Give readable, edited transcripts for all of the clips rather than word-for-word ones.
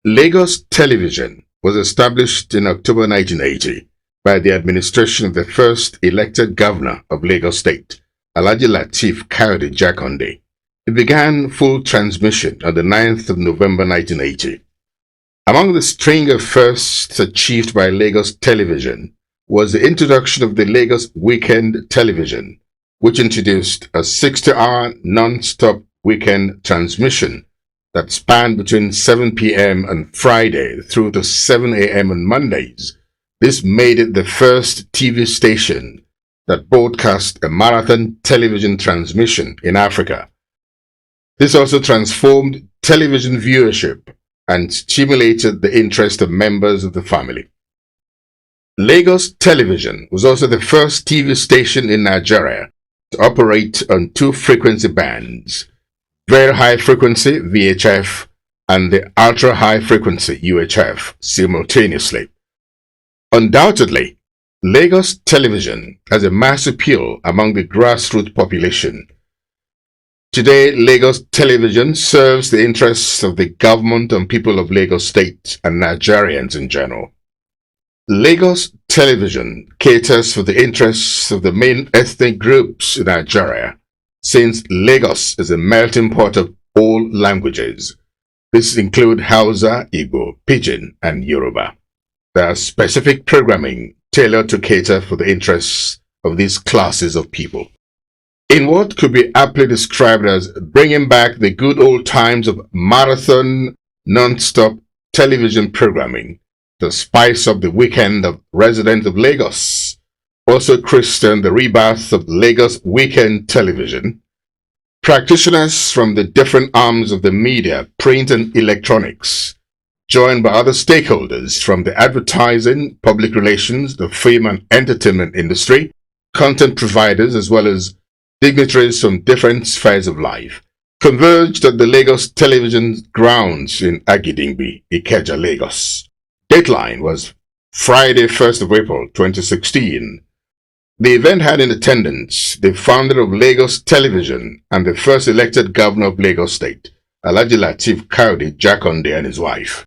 Lagos Television was established in October 1980 by the administration of the first elected governor of Lagos State, Alhaji Lateef Kayode Jakonde. It began full transmission on the 9th of November 1980. Among the string of firsts achieved by Lagos Television was the introduction of the Lagos Weekend Television, which introduced a 60-hour non-stop weekend transmission that spanned between 7 p.m. on Friday through to 7 a.m. on Mondays. This made it the first TV station that broadcast a marathon television transmission in Africa. This also transformed television viewership and stimulated the interest of members of the family. Lagos Television was also the first TV station in Nigeria to operate on two frequency bands, very high frequency VHF and the ultra high frequency UHF simultaneously. Undoubtedly, Lagos Television has a mass appeal among the grassroots population. Today, Lagos Television serves the interests of the government and people of Lagos State and Nigerians in general. Lagos Television caters for the interests of the main ethnic groups in Nigeria, since Lagos is a melting pot of all languages. These include Hausa, Igbo, Pidgin, and Yoruba. There are specific programming tailored to cater for the interests of these classes of people. In what could be aptly described as bringing back the good old times of marathon, non-stop television programming to spice up the weekend of residents of Lagos, also christened the rebirth of Lagos Weekend Television, practitioners from the different arms of the media, print and electronics, joined by other stakeholders from the advertising, public relations, the film and entertainment industry, content providers, as well as dignitaries from different spheres of life, converged at the Lagos Television grounds in Agidingbi, Ikeja, Lagos. Deadline was Friday, 1st of April 2016. The event had in attendance the founder of Lagos Television and the first elected governor of Lagos State, Alhaji Lateef Kayode Jakonde, and his wife.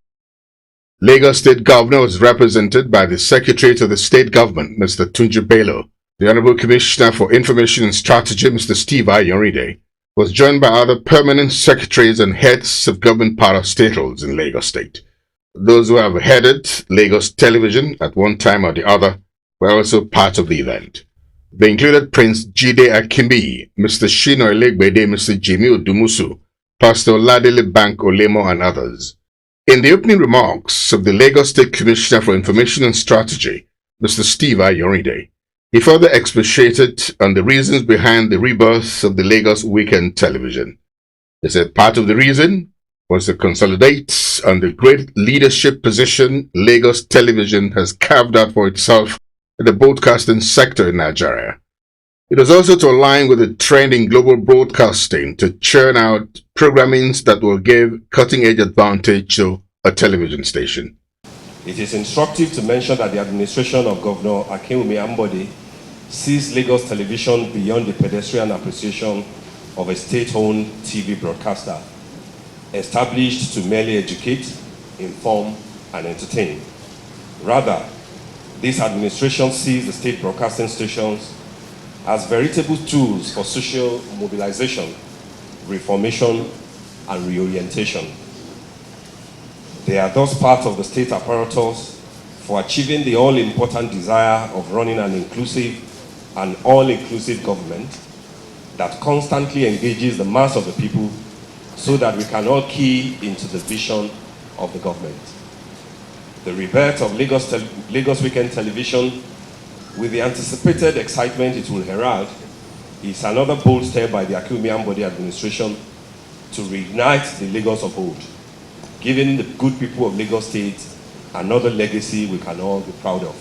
Lagos State Governor was represented by the Secretary to the State Government, Mr. Tunji Bello. The Honorable Commissioner for Information and Strategy, Mr. Steve Ayoride, was joined by other permanent secretaries and heads of government parastatals in Lagos State. Those who have headed Lagos Television at one time or the other were also part of the event. They included Prince Jide Akimbi, Mr. Shino Elegbede, Mr. Jimmy Odumusu, Pastor Ladele Bank Olemo, and others. In the opening remarks of the Lagos State Commissioner for Information and Strategy, Mr. Steve Ayoride, he further expatiated on the reasons behind the rebirth of the Lagos Weekend Television. He said part of the reason was to consolidate on the great leadership position Lagos Television has carved out for itself in the broadcasting sector in Nigeria. It was also to align with the trend in global broadcasting to churn out programmings that will give cutting-edge advantage to a television station. It is instructive to mention that the administration of Governor Akinwumi Ambode sees Lagos Television beyond the pedestrian appreciation of a state-owned TV broadcaster, established to merely educate, inform, and entertain. Rather, this administration sees the state broadcasting stations as veritable tools for social mobilization, reformation, and reorientation. They are thus part of the state apparatus for achieving the all-important desire of running an inclusive and all-inclusive government that constantly engages the mass of the people so that we can all key into the vision of the government. The rebirth of Lagos Weekend Television, with the anticipated excitement it will herald, is another bold step by the Akinwumi Ambode administration to reignite the Lagos of old, giving the good people of Lagos State another legacy we can all be proud of.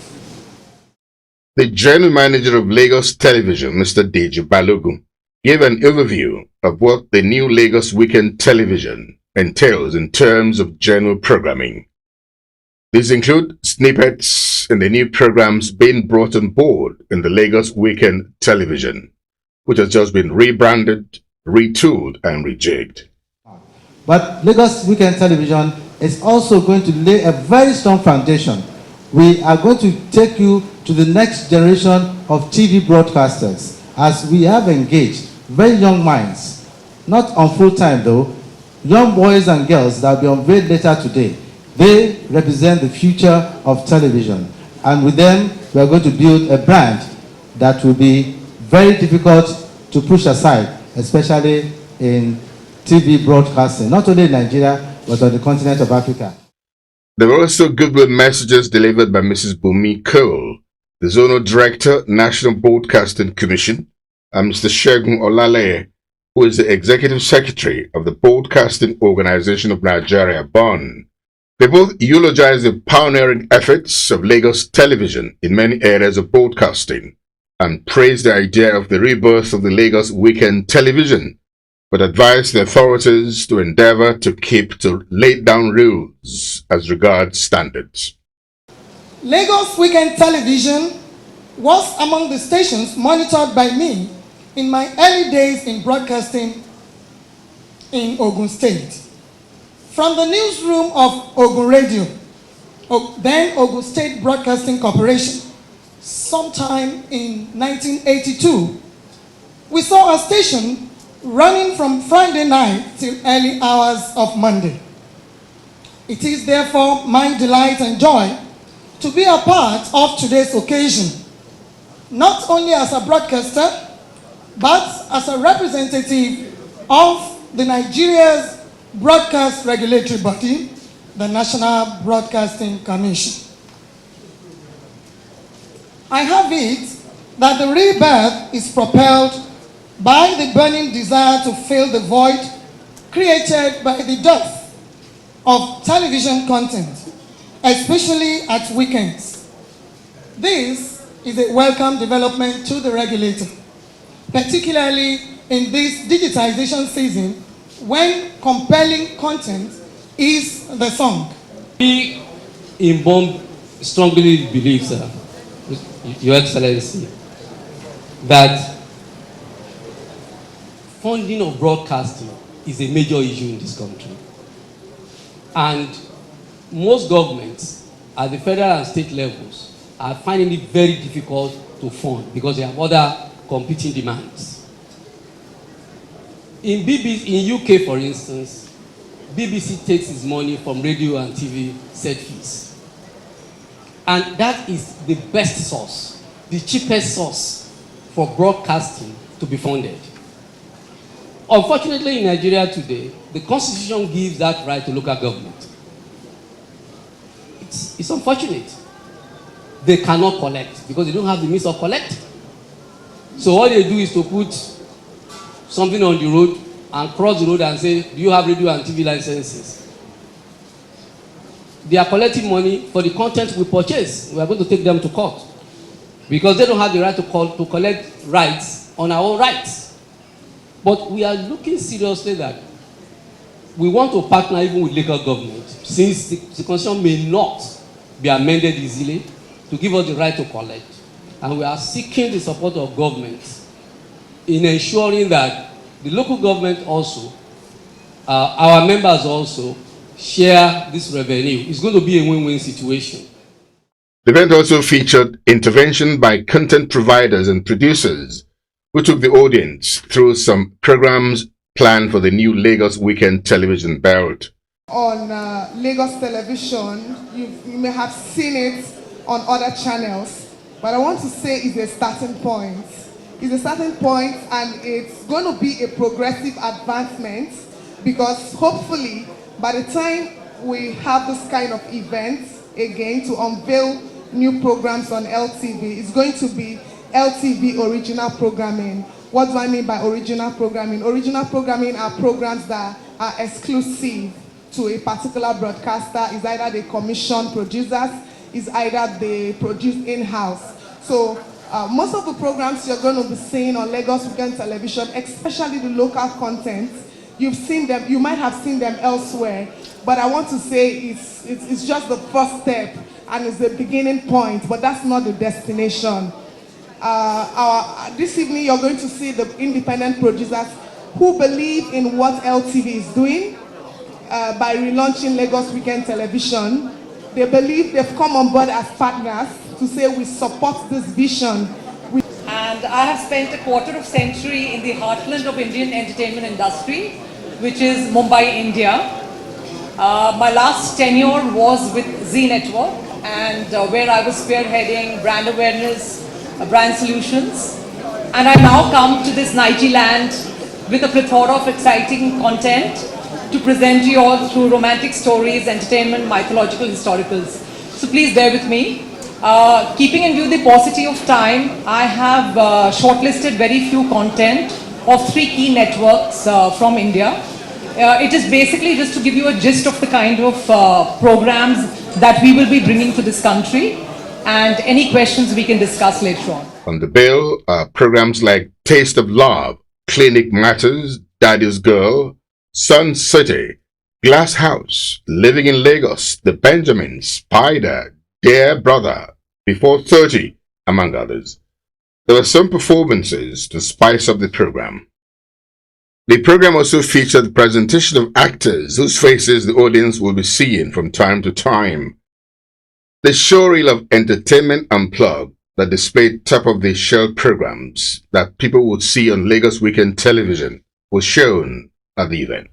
The General Manager of Lagos Television, Mr. Deji Balogun, gave an overview of what the new Lagos Weekend Television entails in terms of general programming. These include snippets in the new programs being brought on board in the Lagos Weekend Television, which has just been rebranded, retooled, and rejigged. But Lagos Weekend Television is also going to lay a very strong foundation. We are going to take you to the next generation of TV broadcasters, as we have engaged very young minds, not on full time though, young boys and girls that will be unveiled later today. They represent the future of television, and with them we are going to build a brand that will be very difficult to push aside, especially in TV broadcasting, not only in Nigeria but on the continent of Africa. There were also goodwill messages delivered by Mrs. Bumi Cole, the Zonal Director, National Broadcasting Commission, and Mr. Segun Olale, who is the Executive Secretary of the Broadcasting Organization of Nigeria, BON. They both eulogized the pioneering efforts of Lagos television in many areas of broadcasting and praised the idea of the rebirth of the Lagos weekend television, but advised the authorities to endeavor to keep to laid down rules as regards standards. Lagos weekend television was among the stations monitored by me in my early days in broadcasting in Ogun State. From the newsroom of Ogun Radio, then Ogun State Broadcasting Corporation, sometime in 1982, we saw a station running from Friday night till early hours of Monday. It is therefore my delight and joy to be a part of today's occasion, not only as a broadcaster, but as a representative of the Nigeria's broadcast regulatory body, the National Broadcasting Commission. I have it that the rebirth is propelled by the burning desire to fill the void created by the dearth of television content, especially at weekends. This is a welcome development to the regulator, particularly in this digitization season when compelling content is the song. We in BOM strongly believe, sir, Your Excellency, that funding of broadcasting is a major issue in this country. And most governments at the federal and state levels are finding it very difficult to fund because they have other competing demands. In UK, for instance, BBC takes its money from radio and TV set fees. And that is the best source, the cheapest source for broadcasting to be funded. Unfortunately, in Nigeria today, the Constitution gives that right to local government. It's unfortunate. They cannot collect because they don't have the means of collecting. So all they do is to put something on the road and cross the road and say, do you have radio and TV licenses? They are collecting money for the content we purchase. We are going to take them to court because they don't have the right to collect rights on our own rights. But we are looking seriously that we want to partner even with local government, since the Constitution may not be amended easily, to give us the right to collect. And we are seeking the support of governments in ensuring that the local government also, our members also, share this revenue. It's going to be a win-win situation. The event also featured intervention by content providers and producers who took the audience through some programs planned for the new Lagos Weekend Television belt. On Lagos television, you may have seen it on other channels, but I want to say it's a starting point. It's a starting point, and it's going to be a progressive advancement, because hopefully by the time we have this kind of events again to unveil new programs on LTV, it's going to be LTV original programming. What do I mean by original programming? Original programming are programs that are exclusive to a particular broadcaster. Is either they commission producers, is either they produce in-house. So most of the programs you're going to be seeing on Lagos Weekend Television, especially the local content, you've seen them, you might have seen them elsewhere, but I want to say it's just the first step and it's the beginning point, but that's not the destination. This evening you're going to see the independent producers who believe in what LTV is doing, by relaunching Lagos Weekend Television. They believe they've come on board as partners to say we support this vision. And I have spent a quarter of century in the heartland of Indian entertainment industry, which is Mumbai, India. My last tenure was with Z Network, and where I was spearheading brand awareness, brand solutions. And I now come to this Nige land with a plethora of exciting content to present to you all through romantic stories, entertainment, mythological, historicals. So please bear with me. Keeping in view the paucity of time, I have shortlisted very few content of 3 key networks from India. It is basically just to give you a gist of the kind of programs that we will be bringing to this country, and any questions we can discuss later on. On the bill are programs like Taste of Love, Clinic Matters, Daddy's Girl, Sun City, Glass House, Living in Lagos, The Benjamins, Spider, Dear Brother, Before 30, among others. There were some performances to spice up the program. The program also featured the presentation of actors whose faces the audience will be seeing from time to time. The showreel of Entertainment Unplugged that displayed top-of-the-shelf programs that people would see on Lagos Weekend Television was shown at the event.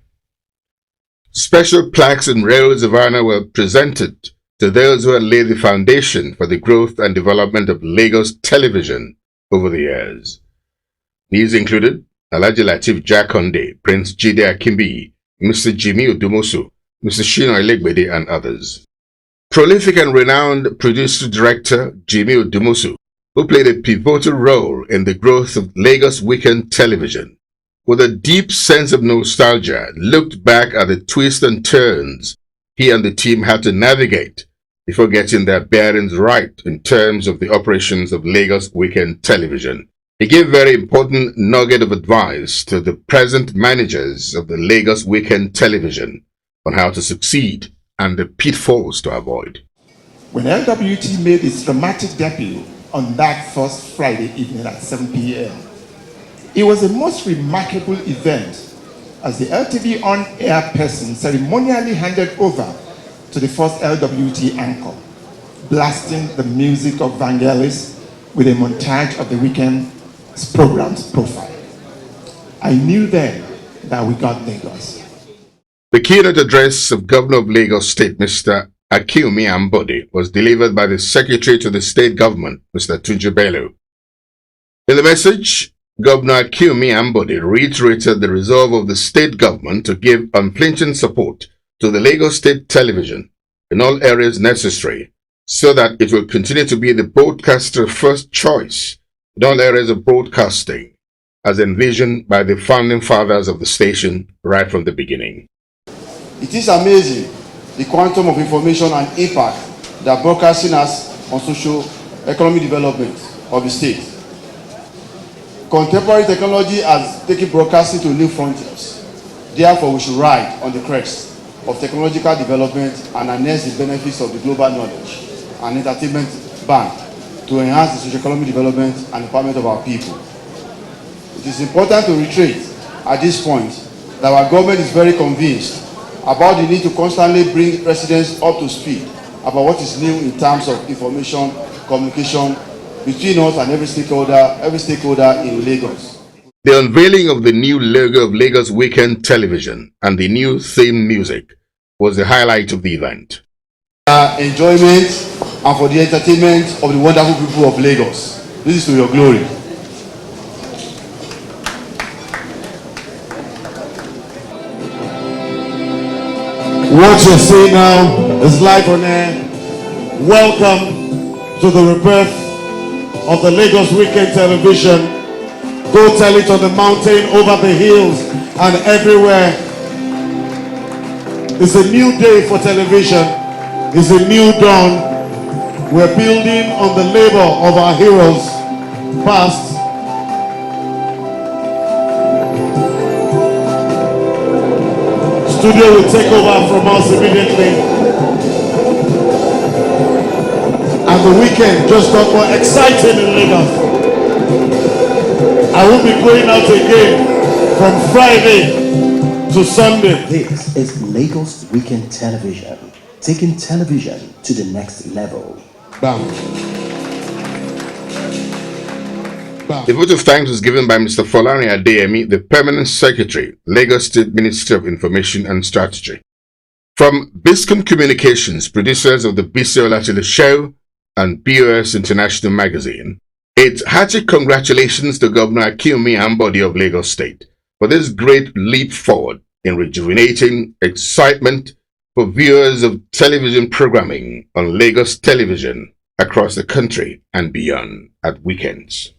Special plaques and rails of honor were presented to those who had laid the foundation for the growth and development of Lagos television over the years. These included Alhaji Lateef Jakonde, Prince Jide Akimbi, Mr. Jimmy Odumosu, Mr. Shina Elegbede, and others. Prolific and renowned producer-director Jimmy Odumosu, who played a pivotal role in the growth of Lagos Weekend Television, with a deep sense of nostalgia, looked back at the twists and turns he and the team had to navigate before getting their bearings right in terms of the operations of Lagos Weekend Television. He gave very important nugget of advice to the present managers of the Lagos Weekend Television on how to succeed and the pitfalls to avoid. When LWT made its dramatic debut on that first Friday evening at 7 p.m., it was a most remarkable event as the LTV on-air person ceremonially handed over to the first LWT anchor, blasting the music of Vangelis with a montage of the weekend's program's profile. I knew then that we got Lagos. The keynote address of Governor of Lagos State, Mr. Akinwumi Ambode, was delivered by the Secretary to the State Government, Mr. Tunji Bello. In the message, Governor Akinwumi Ambode reiterated the resolve of the state government to give unflinching support to the Lagos State Television in all areas necessary so that it will continue to be the broadcaster first choice in all areas of broadcasting, as envisioned by the founding fathers of the station right from the beginning. It is amazing the quantum of information and impact that broadcasting has on socio-economic development of the state. Contemporary technology has taken broadcasting to new frontiers. Therefore, we should ride on the crest of technological development and harness the benefits of the global knowledge and entertainment bank to enhance the socio-economic development and empowerment of our people. It is important to reiterate at this point that our government is very convinced about the need to constantly bring residents up to speed about what is new in terms of information, communication between us and every stakeholder in Lagos. The unveiling of the new logo of Lagos Weekend Television and the new theme music was the highlight of the event. Enjoyment and for the entertainment of the wonderful people of Lagos. This is to your glory. What you're seeing now is live on air. Welcome to the rebirth of the Lagos Weekend Television. Go tell it on the mountain, over the hills, and everywhere. It's a new day for television. It's a new dawn. We're building on the labor of our heroes past. Studio will take over from us immediately. And the weekend just got more exciting in Lagos. I will be going out again from Friday to Sunday. This is Lagos Weekend Television, taking television to the next level. Bam. The vote of thanks was given by Mr. Folani Adeyemi, the Permanent Secretary, Lagos State Ministry of Information and Strategy. From Biscom Communications, producers of the BC Olatile Show and BOS International Magazine, it's hearty congratulations to Governor Akinwumi Ambode of Lagos State for this great leap forward in rejuvenating excitement for viewers of television programming on Lagos television across the country and beyond at weekends.